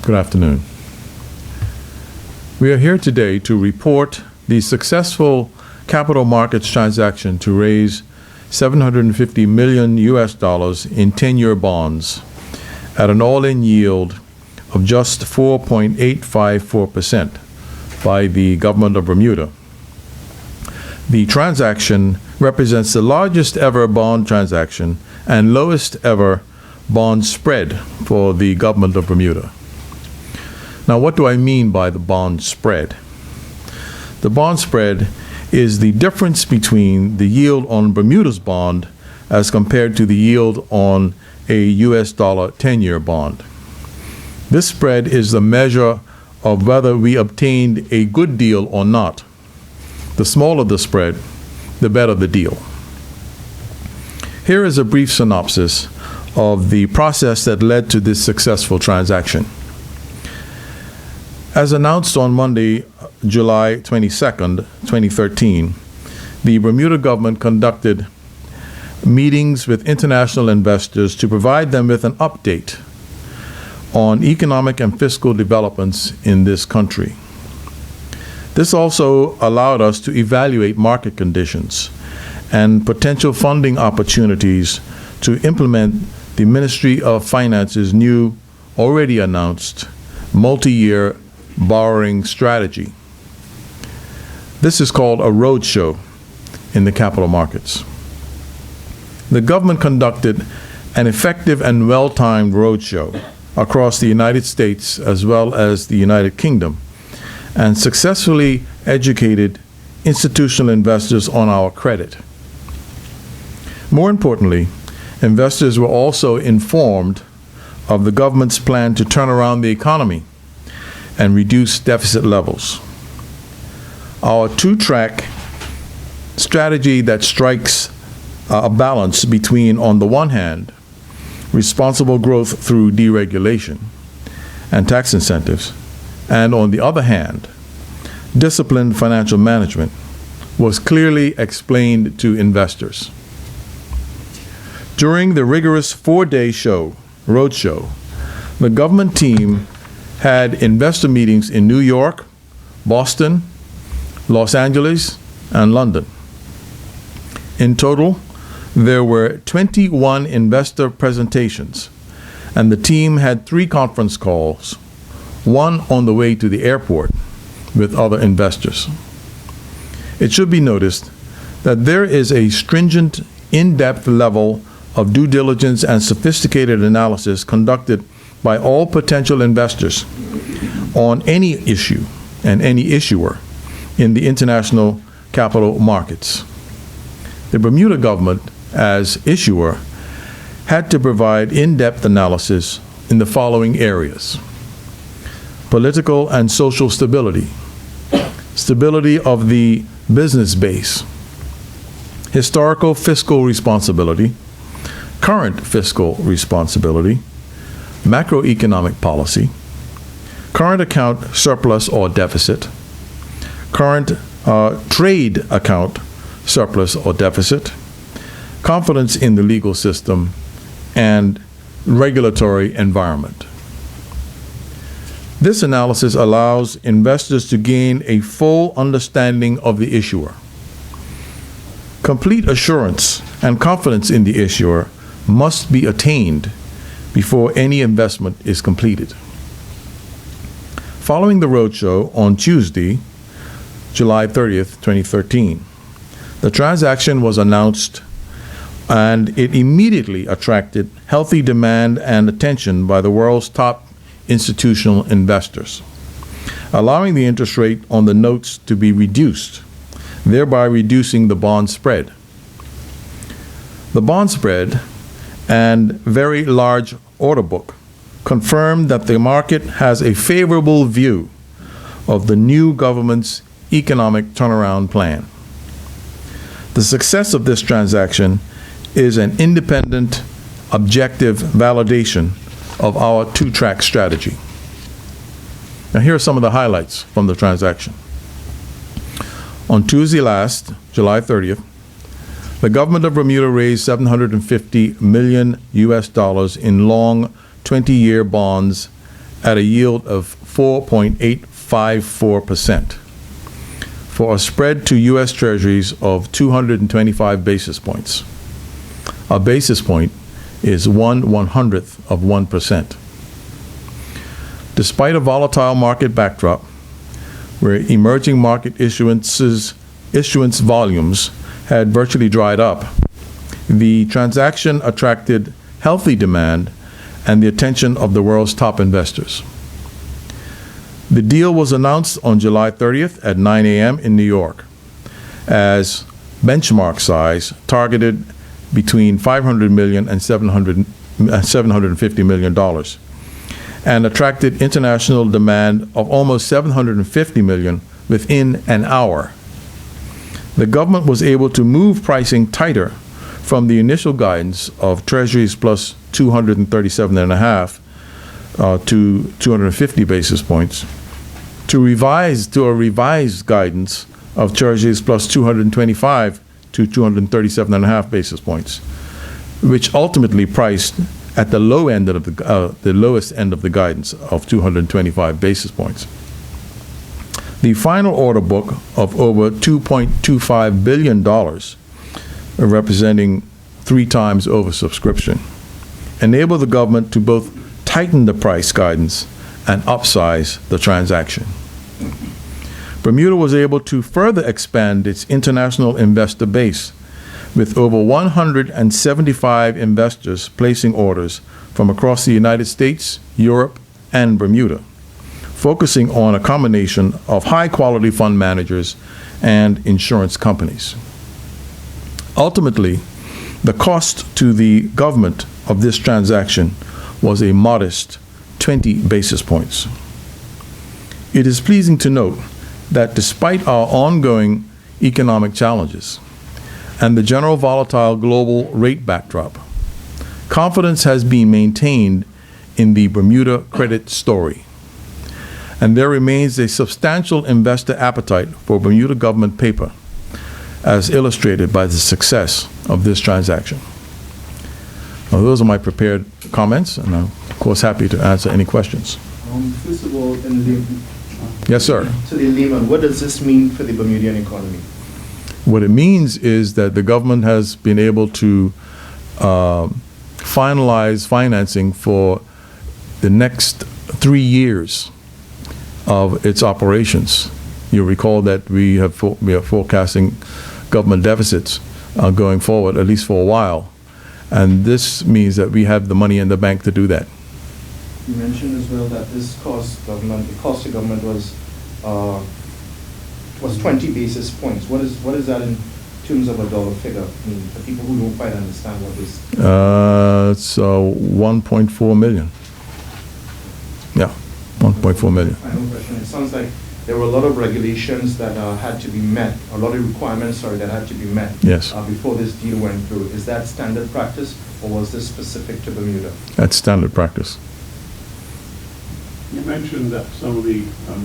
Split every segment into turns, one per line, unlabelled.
Good afternoon. We are here today to report the successful capital markets transaction to raise $750 million in 10-year bonds at an all-in yield of just 4.854% by the government of Bermuda. The transaction represents the largest ever bond transaction and lowest ever bond spread for the government of Bermuda. Now, what do I mean by the bond spread? The bond spread is the difference between the yield on Bermuda's bond as compared to the yield on a US dollar 10-year bond. This spread is the measure of whether we obtained a good deal or not. The smaller the spread, the better the deal. Here is a brief synopsis of the process that led to this successful transaction. As announced on Monday, July 22nd, 2013, the Bermuda government conducted meetings with international investors to provide them with an update on economic and fiscal developments in this country. This also allowed us to evaluate market conditions and potential funding opportunities to implement the Ministry of Finance's new, already announced, multi-year borrowing strategy. This is called a roadshow in the capital markets. The government conducted an effective and well-timed roadshow across the United States as well as the United Kingdom and successfully educated institutional investors on our credit. More importantly, investors were also informed of the government's plan to turn around the economy and reduce deficit levels. Our two-track strategy that strikes a balance between, on the one hand, responsible growth through deregulation and tax incentives, and on the other hand, disciplined financial management, was clearly explained to investors. During the rigorous four-day roadshow, the government team had investor meetings in New York, Boston, Los Angeles, and London. In total, there were 21 investor presentations, and the team had 3 conference calls, one on the way to the airport with other investors. It should be noticed that there is a stringent, in-depth level of due diligence and sophisticated analysis conducted by all potential investors on any issue and any issuer in the international capital markets. The Bermuda government, as issuer, had to provide in-depth analysis in the following areas: political and social stability, stability of the business base, historical fiscal responsibility, current fiscal responsibility, macroeconomic policy, current account surplus or deficit, current trade account surplus or deficit, confidence in the legal system, and regulatory environment. This analysis allows investors to gain a full understanding of the issuer. Complete assurance and confidence in the issuer must be attained before any investment is completed. Following the roadshow on Tuesday, July 30th, 2013, the transaction was announced, and it immediately attracted healthy demand and attention by the world's top institutional investors, allowing the interest rate on the notes to be reduced, thereby reducing the bond spread. The bond spread and very large order book confirm that the market has a favorable view of the new government's economic turnaround plan. The success of this transaction is an independent, objective validation of our two-track strategy. Now, here are some of the highlights from the transaction. On Tuesday last, July 30th, the government of Bermuda raised $750 million in long 20-year bonds at a yield of 4.854%, for a spread to U.S. Treasuries of 225 basis points. A basis point is 1/100th of 1%. Despite a volatile market backdrop, where emerging market issuance volumes had virtually dried up, the transaction attracted healthy demand and the attention of the world's top investors. The deal was announced on July 30th at 9 a.m. in New York as benchmark size targeted between $500 million and $750 million, and attracted international demand of almost $750 million within an hour. The government was able to move pricing tighter from the initial guidance of Treasuries plus 237.5 to 250 basis points to a revised guidance of Treasuries plus 225 to 237.5 basis points, which ultimately priced at the low end of the lowest end of the guidance of 225 basis points. The final order book of over $2.25 billion, representing 3 times oversubscription, enabled the government to both tighten the price guidance and upsize the transaction. Bermuda was able to further expand its international investor base, with over 175 investors placing orders from across the United States, Europe, and Bermuda, focusing on a combination of high-quality fund managers and insurance companies. Ultimately, the cost to the government of this transaction was a modest 20 basis points. It is pleasing to note that despite our ongoing economic challenges and the general volatile global rate backdrop, confidence has been maintained in the Bermuda credit story, and there remains a substantial investor appetite for Bermuda government paper, as illustrated by the success of this transaction. Now, those are my prepared comments, and I'm, of course, happy to answer any questions.
First of all,
Yes, sir.
to the layman, what does this mean for the Bermudian economy?
What it means is that the government has been able to finalize financing for the next 3 years of its operations. You'll recall that we are forecasting government deficits going forward, at least for a while. And this means that we have the money in the bank to do that.
You mentioned as well that this cost to government was 20 basis points. What is that in terms of a dollar figure mean for people who don't quite understand what this?
It's 1.4 million. Yeah, 1.4 million.
Final question. It sounds like there were a lot of regulations that had to be met, a lot of requirements, that had to be met.
Yes.
Before this deal went through. Is that standard practice, or was this specific to Bermuda?
That's standard practice.
You mentioned that some of the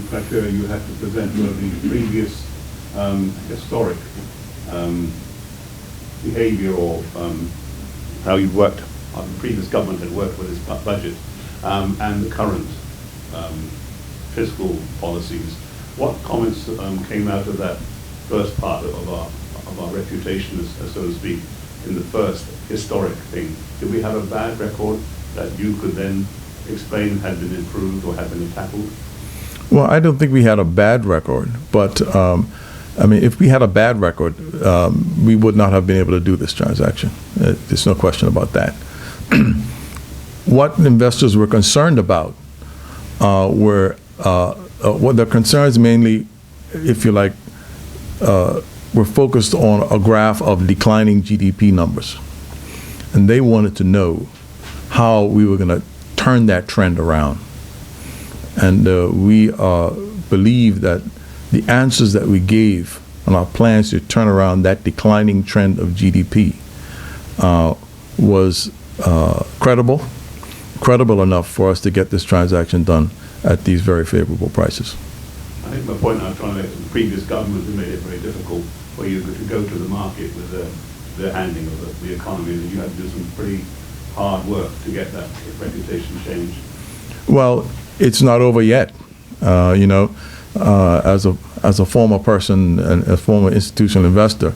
criteria you had to present were the previous historic behavior or how you worked, the previous government had worked with its budget, and the current fiscal policies. What comments came out of that first part of our reputation, so to speak, in the first historic thing? Did we have a bad record that you could then explain had been improved or had been tackled?
Well, I don't think we had a bad record, but I mean, if we had a bad record, we would not have been able to do this transaction. There's no question about that. What investors were concerned about were what their concerns mainly, if you like, were focused on a graph of declining GDP numbers, and they wanted to know how we were going to turn that trend around. And we believe that the answers that we gave on our plans to turn around that declining trend of GDP was credible enough for us to get this transaction done at these very favorable prices.
I think my point I was trying to make, the previous government had made it very difficult for you to go to the market with the handling of the economy, and you had to do some pretty hard work to get that reputation changed.
Well, it's not over yet. As a former person and a former institutional investor,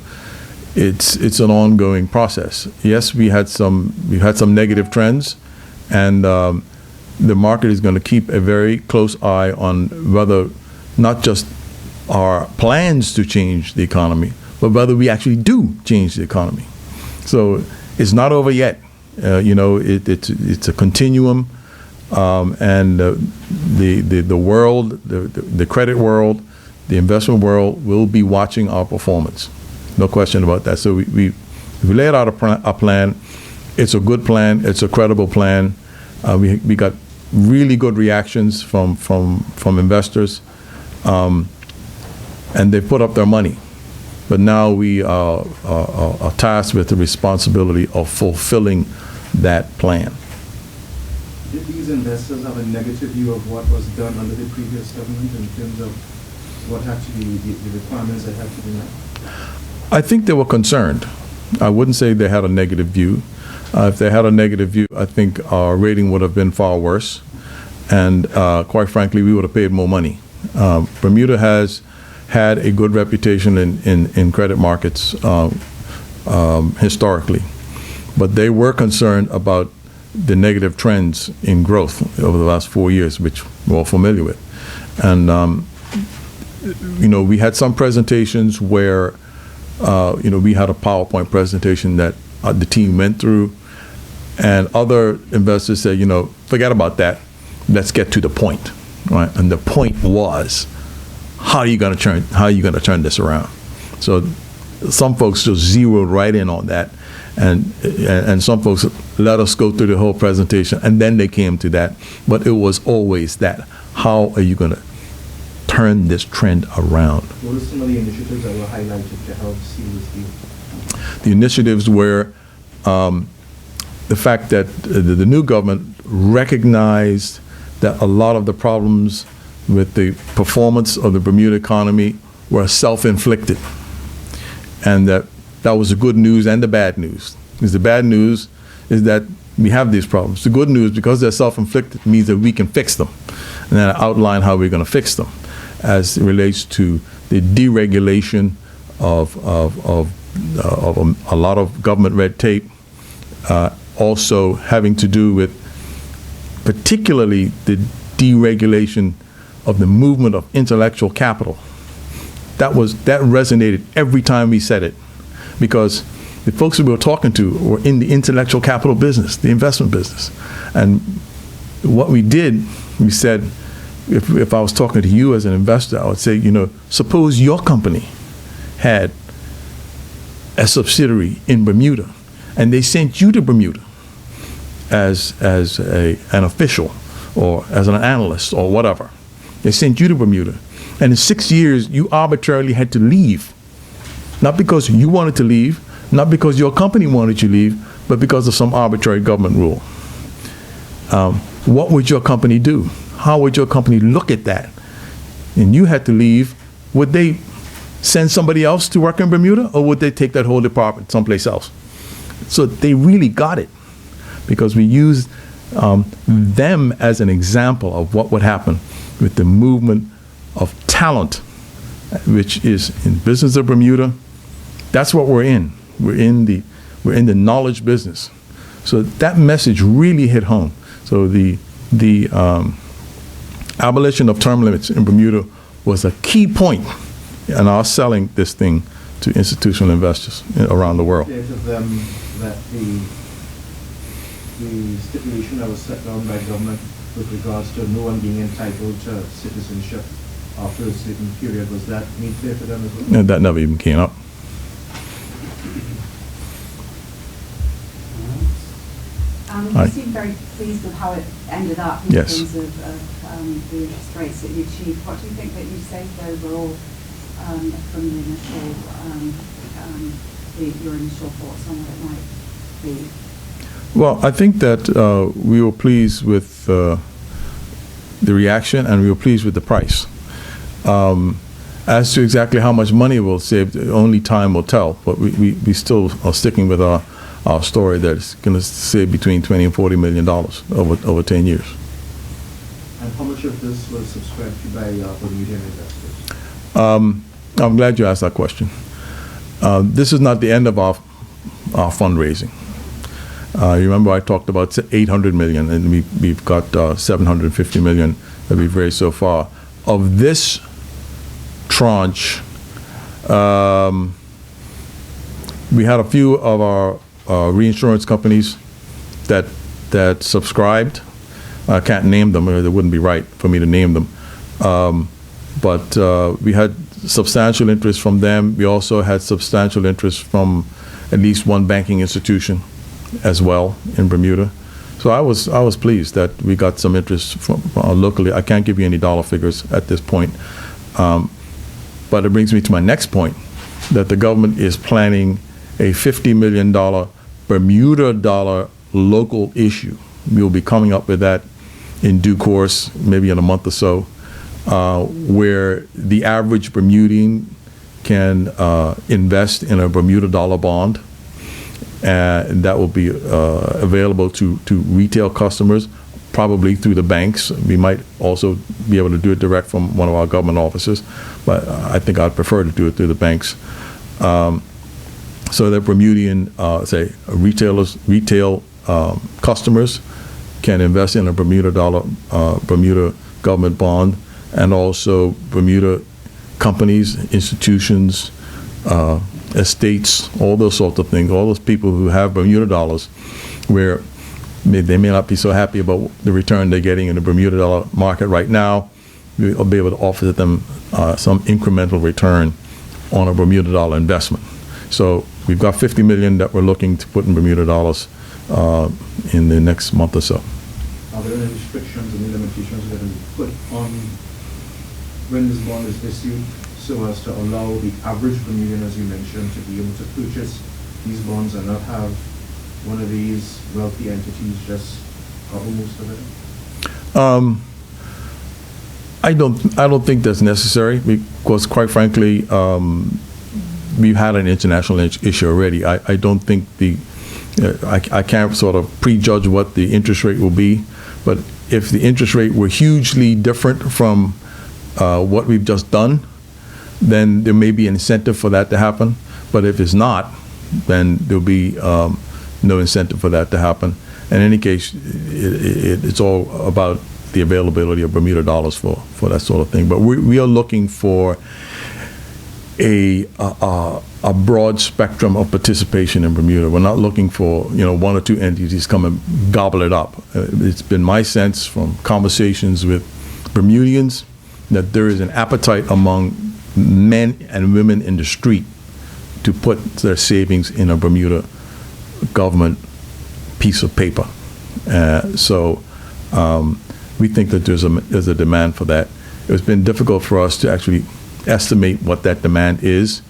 it's an ongoing process. Yes, we've had some negative trends, and the market is going to keep a very close eye on whether not just our plans to change the economy, but whether we actually do change the economy. So it's not over yet. It's a continuum, and the world, the credit world, the investment world will be watching our performance. No question about that. So we laid out a plan. It's a good plan. It's a credible plan. We got really good reactions from investors, and they put up their money. But now we are tasked with the responsibility of fulfilling that plan.
Did these investors have a negative view of what was done under the previous government in terms of what had to be the requirements that had to be met?
I think they were concerned. I wouldn't say they had a negative view. If they had a negative view, I think our rating would have been far worse. And quite frankly, we would have paid more money. Bermuda has had a good reputation in credit markets historically. But they were concerned about the negative trends in growth over the last 4 years, which we're all familiar with. And, we had some presentations where, we had a PowerPoint presentation that the team went through, and other investors said, forget about that. Let's get to the point, right? And the point was, how are you going to turn this around? So some folks just zeroed right in on that. And some folks let us go through the whole presentation, and then they came to that. But it was always that. How are you going to turn this trend around?
What are some of the initiatives that were highlighted to help see this deal?
The initiatives were the fact that the new government recognized that a lot of the problems with the performance of the Bermuda economy were self-inflicted, and that was the good news and the bad news. Because the bad news is that we have these problems. The good news, because they're self-inflicted, means that we can fix them. And then I outline how we're going to fix them as it relates to the deregulation of a lot of government red tape, also having to do with particularly the deregulation of the movement of intellectual capital. That resonated every time we said it, because the folks that we were talking to were in the intellectual capital business, the investment business. And what we did, we said, if I was talking to you as an investor, I would say, suppose your company had a subsidiary in Bermuda, and they sent you to Bermuda as an official or as an analyst or whatever. They sent you to Bermuda. And in 6 years, you arbitrarily had to leave. Not because you wanted to leave, not because your company wanted you to leave, but because of some arbitrary government rule. What would your company do? How would your company look at that? And you had to leave. Would they send somebody else to work in Bermuda, or would they take that whole department someplace else? So they really got it, because we used them as an example of what would happen with the movement of talent, which is in business of Bermuda. That's what we're in. We're in the knowledge business. So that message really hit home. So the abolition of term limits in Bermuda was a key point in our selling this thing to institutional investors around the world.
To them that the stipulation that was set down by government with regards to no one being entitled to citizenship after a certain period, was that made clear to them as well?
And that never even came up.
You seem very pleased with how it ended up in
Yes.
terms of the interest rates that you achieved. What do you think that you saved overall from the initial, your initial thoughts on what it might be?
Well, I think that we were pleased with the reaction, and we were pleased with the price. As to exactly how much money we'll save, only time will tell. But we still are sticking with our story that it's going to save between $20 and $40 million over 10 years.
much of this was subscribed to by Bermudian investors?
I'm glad you asked that question. This is not the end of our fundraising. You remember I talked about 800 million, and we've got 750 million that we've raised so far. Of this tranche, we had a few of our reinsurance companies that subscribed. I can't name them, or it wouldn't be right for me to name them. But we had substantial interest from them. We also had substantial interest from at least one banking institution as well in Bermuda. So I was pleased that we got some interest from locally. I can't give you any dollar figures at this point. But it brings me to my next point, that the government is planning a $50 million Bermuda dollar local issue. We will be coming up with that in due course, maybe in a month or so, where the average Bermudian can invest in a Bermuda dollar bond, and that will be available to retail customers, probably through the banks. We might also be able to do it direct from one of our government offices, but I think I'd prefer to do it through the banks. So that Bermudian, retail customers can invest in a Bermuda dollar, Bermuda government bond, and also Bermuda companies, institutions, estates, all those sorts of things, all those people who have Bermuda dollars, where they may not be so happy about the return they're getting in the Bermuda dollar market right now. We'll be able to offer them some incremental return on a Bermuda dollar investment. So we've got 50 million that we're looking to put in Bermuda dollars in the next month or so.
Are there any restrictions, any limitations that will be put on when this bond is issued, so as to allow the average Bermudian, as you mentioned, to be able to purchase these bonds and not have one of these wealthy entities just cover most of it?
I don't think that's necessary, because quite frankly, we've had an international issue already. I don't think I can't sort of prejudge what the interest rate will be, but if the interest rate were hugely different from what we've just done, then there may be an incentive for that to happen. But if it's not, then there'll be no incentive for that to happen. In any case, it's all about the availability of Bermuda dollars for that sort of thing. But we are looking for a broad spectrum of participation in Bermuda. We're not looking for one or two entities come and gobble it up. It's been my sense from conversations with Bermudians that there is an appetite among men and women in the street to put their savings in a Bermuda government piece of paper. So we think that there's a demand for that. It's been difficult for us to actually estimate what that demand is,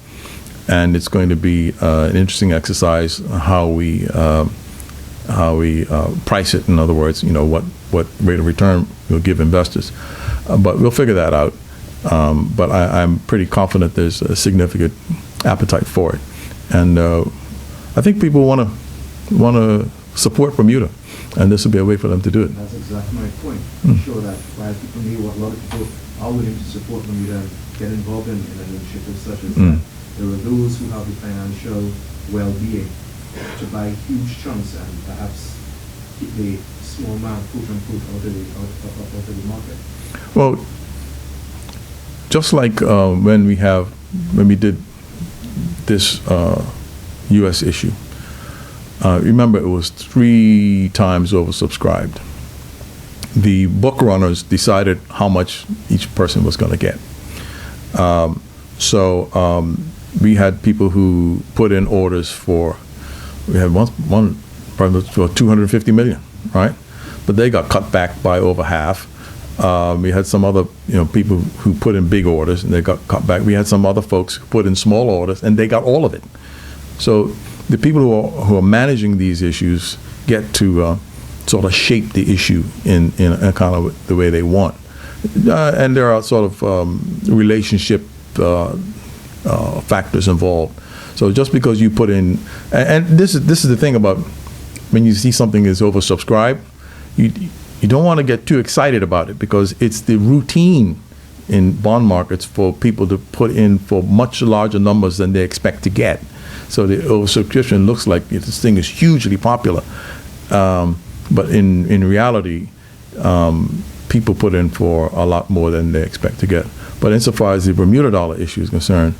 and it's going to be an interesting exercise how we price it. In other words, what rate of return we'll give investors. But we'll figure that out. But I'm pretty confident there's a significant appetite for it, and I think people want to support Bermuda, and this will be a way for them to do it.
That's exactly my point. I'm sure that while people knew what a lot of people are willing to support Bermuda and get involved in an initiative such as that, there are those who have the financial well-being to buy huge chunks and perhaps keep the small man, quote unquote, out of the market.
Well, just like when we did this U.S. issue, remember it was 3 times oversubscribed. The book runners decided how much each person was going to get. So we had people who put in orders we had one probably for 250 million, right? But they got cut back by over half. We had some other people who put in big orders and they got cut back. We had some other folks who put in small orders and they got all of it. So the people who are managing these issues get to sort of shape the issue in a kind of the way they want. And there are sort of relationship factors involved. So just because you put in, and this is the thing about when you see something is oversubscribed, you don't want to get too excited about it because it's the routine in bond markets for people to put in for much larger numbers than they expect to get. So the oversubscription looks like this thing is hugely popular. But in reality, people put in for a lot more than they expect to get. But insofar as the Bermuda dollar issue is concerned,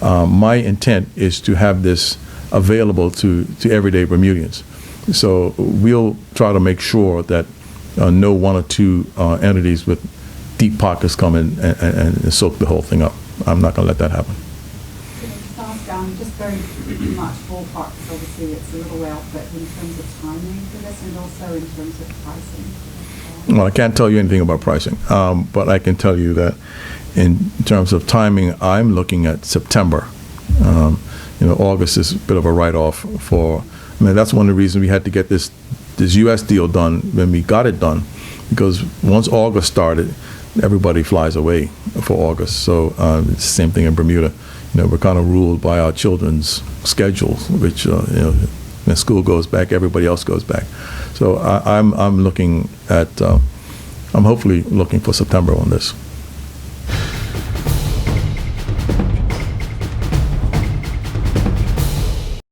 my intent is to have this available to everyday Bermudians. So we'll try to make sure that no one or two entities with deep pockets come in and soak the whole thing up. I'm not going to let that happen.
Can I just ask, just very much ballpark, because obviously it's a little way off, but in terms of timing for this and also in terms of pricing?
Well, I can't tell you anything about pricing, but I can tell you that in terms of timing, I'm looking at September. August is a bit of a write-off for, that's one of the reasons we had to get this U.S. deal done when we got it done, because once August started, everybody flies away for August. So it's the same thing in Bermuda. We're kind of ruled by our children's schedules, which, when school goes back, everybody else goes back. So I'm looking at, I'm hopefully looking for September on this.